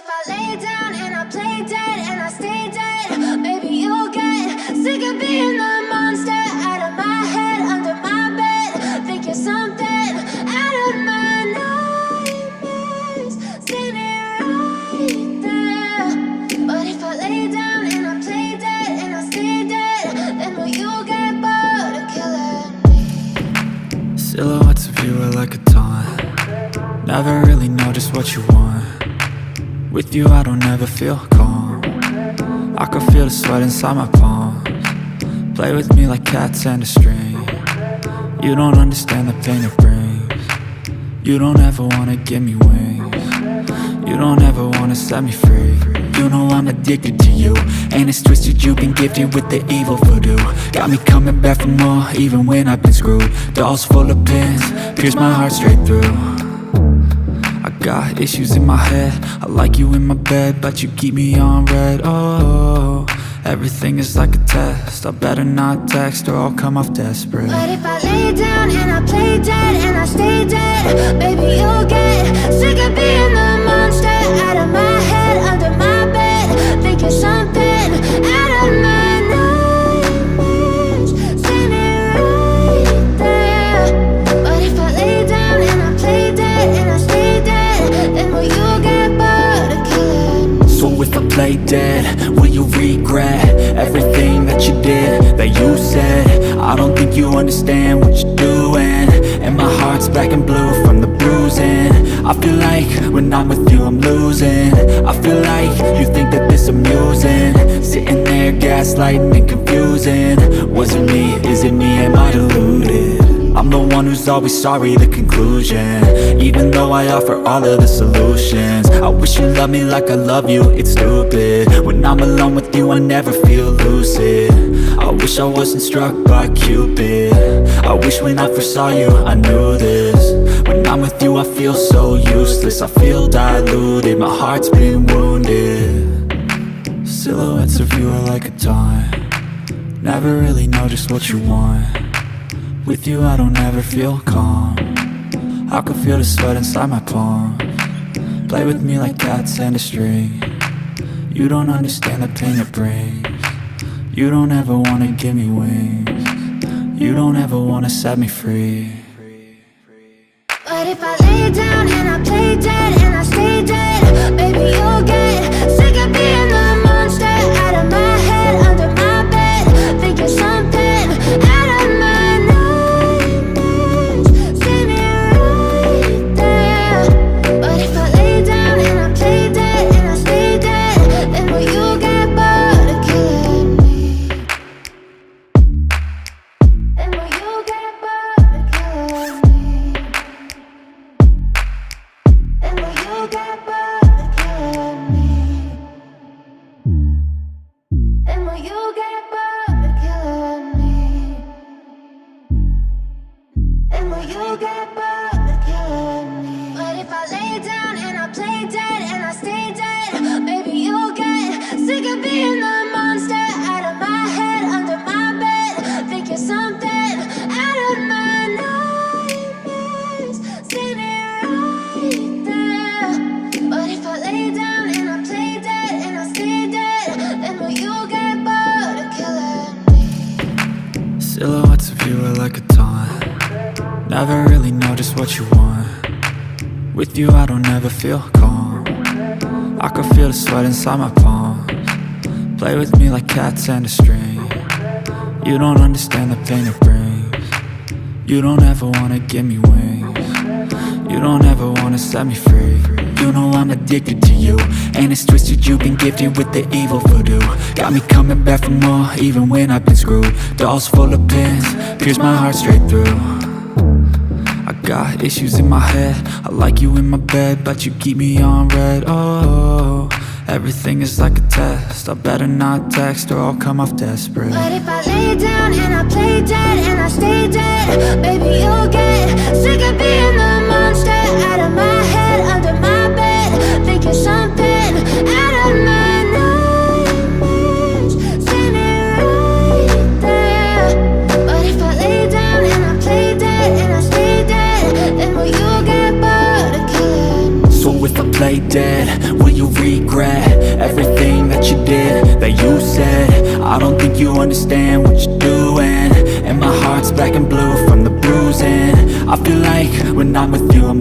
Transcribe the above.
if I lay down and I play dead and I stay dead, baby, you'll get sick of being the monster out of my head, under my bed. Think you're something out of my nightmares, standing right there. But if I lay down and I play dead and I stay dead, then will you get bored of killing me? Silhouettes of you are like a taunt. Never really know just what you want. With you I don't ever feel calm. I can feel the sweat inside my palms. Play with me like cats and a string. You don't understand the pain it brings. You don't ever wanna give me wings. You don't ever wanna set me free. You know I'm addicted to you, and it's twisted, you've been gifted with the evil voodoo. Got me coming back for more, even when I've been screwed. Dolls full of pins, pierce my heart straight through. I got issues in my head, I like you in my bed, but you keep me on red. Oh, everything is like a test, I better not text or I'll come off desperate. But if I lay down and I play dead and I stay dead, baby, you'll get sick of being the monster out of my head, under my bed. Think you're something out of my nightmares, standing right there. But if I lay down and I play dead and I stay dead, then will you get bored of killing me? So if I play dead, will you regret everything that you did, that you said? I don't think you understand what you're doing, and my heart's black and blue from the bruising. I feel like when I'm with you I'm losing. I feel like you think that this amusing, sitting there gaslighting and confusing. Was it me? Is it me? Am I deluded? I'm the one who's always sorry, the conclusion, even though I offer all of the solutions. I wish you loved me like I love you, it's stupid. When I'm alone with you I never feel lucid. I wish I wasn't struck by Cupid. I wish when I first saw you I knew this. When I'm with you I feel so useless, I feel diluted, my heart's been wounded. Silhouettes of you are like a taunt. Never really know just what you want. With you I don't ever feel calm. I can feel the sweat inside my palms. Play with me like cats and a string. You don't understand the pain it brings. You don't ever wanna give me wings. You don't ever wanna set me free. But if I lay down and I play dead and I stay dead, baby, you'll get sick of being the monster out of my head, under my bed. Think you're something out of my nightmares, standing right there. But if I lay down and I play dead and I stay dead, then will you get bored of killing me? Then will you get bored of killing me? And will you get bored of killing me? And will you get bored of killing me? And will you get bored of killing me? But if I lay down and I play dead and I stay dead, baby, you'll get sick of being the monster out of my head, under my bed. Think you're something out of my nightmares, standing right there. But if I lay down and I play dead and I stay dead, then will you get bored of killing me? Silhouettes of you are like a taunt. Never really know just what you want. With you I don't ever feel calm. I can feel the sweat inside my palms. Play with me like cats and a string. You don't understand the pain it brings. You don't ever wanna give me wings. You don't ever wanna set me free. You know I'm addicted to you, and it's twisted, you've been gifted with the evil voodoo. Got me coming back for more, even when I've been screwed. Dolls full of pins, pierce my heart straight through. I got issues in my head, I like you in my bed, but you keep me on red. Oh, everything is like a test, I better not text or I'll come off desperate. But if I lay down and I play dead and I stay dead, baby, you'll get sick of being the monster out of my head, under my bed. Think you're something out of my nightmares, standing right there. But if I lay down and I play dead and I stay dead, then will you get bored of killing me? So if I play dead, will you you regret everything that you did, that you said? I don't think you understand what you're doing, and my heart's black and blue from the bruising. I feel like when I'm with you I'm